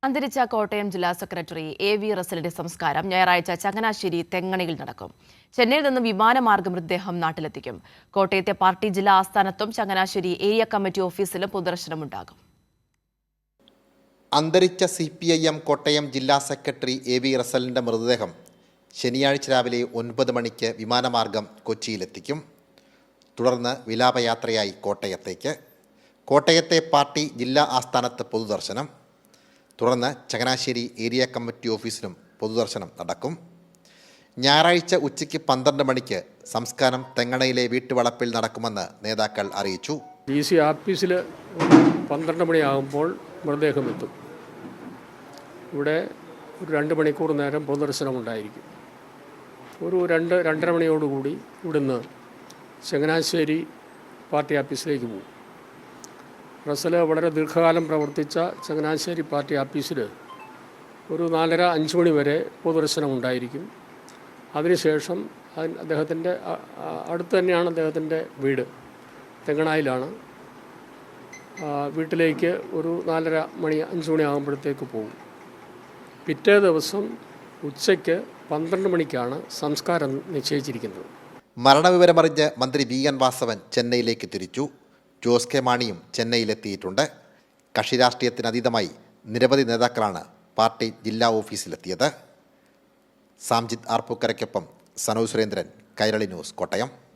അന്തരിച്ച കോട്ടയം ജില്ലാ secretary AV റസലിന്റെ സംസ്കാരം ഞായറാഴ്ച ചങ്ങനാശ്ശേരി തെങ്ങണിയിൽ നടക്കും. ചെന്നൈയിൽ നിന്ന് വിമാനമാർഗം മൃതദേഹം നാട്ടിലെത്തിക്കും. കോട്ടയത്തെ പാർട്ടി ജില്ലാ ആസ്ഥാനത്തും ചങ്ങനാശ്ശേരി ഏരിയ കമ്മിറ്റി ഓഫീസിലും പൊതുദർശനമുണ്ടാകും. അന്തരിച്ച CPIM കോട്ടയം ജില്ലാ സെക്രട്ടറി AV റസലിന്റെ മൃതദേഹം ശനിയാഴ്ച രാവിലെ 9 മണിക്ക് വിമാനമാർഗം കൊച്ചിയിലെത്തിക്കും. തുടർന്ന് വിലാപയാത്രയായി കോട്ടയത്തേക്ക്. കോട്ടയത്തെ പാർട്ടി ജില്ലാ ആസ്ഥാനത്ത് പൊതുദർശനം. തുടർന്ന് ചങ്ങനാശ്ശേരി ഏരിയ കമ്മിറ്റി ഓഫീസിലും പൊതുദർശനം നടക്കും. ഞായറാഴ്ച ഉച്ചയ്ക്ക് 12 മണിക്ക് സംസ്കാരം തെങ്ങണയിലെ വീട്ടുവളപ്പിൽ നടക്കുമെന്ന് നേതാക്കൾ അറിയിച്ചു. DC ഓഫീസിൽ 12 മണിയാകുമ്പോൾ മൃതദേഹം എത്തും. ഇവിടെ ഒരു 2 മണിക്കൂർ നേരം പൊതുദർശനമുണ്ടായിരിക്കും. ഒരു 2-2:30 മണിയോടുകൂടി ഇവിടുന്ന് ചങ്ങനാശ്ശേരി പാർട്ടി ഓഫീസിലേക്ക് പോകും. റസൽ വളരെ ദീർഘകാലം പ്രവർത്തിച്ച ചങ്ങനാശ്ശേരി പാർട്ടി ഓഫീസിൽ ഒരു 4:30-5 മണി വരെ പൊതുദർശനം ഉണ്ടായിരിക്കും. അതിനുശേഷം അദ്ദേഹത്തിൻ്റെ അടുത്ത് തന്നെയാണ് അദ്ദേഹത്തിൻ്റെ വീട്, തെങ്ങണായിലാണ്. വീട്ടിലേക്ക് ഒരു 4:30-5 മണി ആകുമ്പോഴത്തേക്ക് പോകും. പിറ്റേ ദിവസം ഉച്ചയ്ക്ക് 12 മണിക്കാണ് സംസ്കാരം നിശ്ചയിച്ചിരിക്കുന്നത്. മരണവിവരമറിഞ്ഞ് മന്ത്രി VN വാസവൻ ചെന്നൈയിലേക്ക് തിരിച്ചു. ജോസ് കെ മാണിയും ചെന്നൈയിലെത്തിയിട്ടുണ്ട്. കക്ഷി രാഷ്ട്രീയത്തിനതീതമായി നിരവധി നേതാക്കളാണ് പാർട്ടി ജില്ലാ ഓഫീസിലെത്തിയത്. സാംജിത് ആർപ്പൂക്കരയ്ക്കൊപ്പം സനോജ് സുരേന്ദ്രൻ, കൈരളി ന്യൂസ്, കോട്ടയം.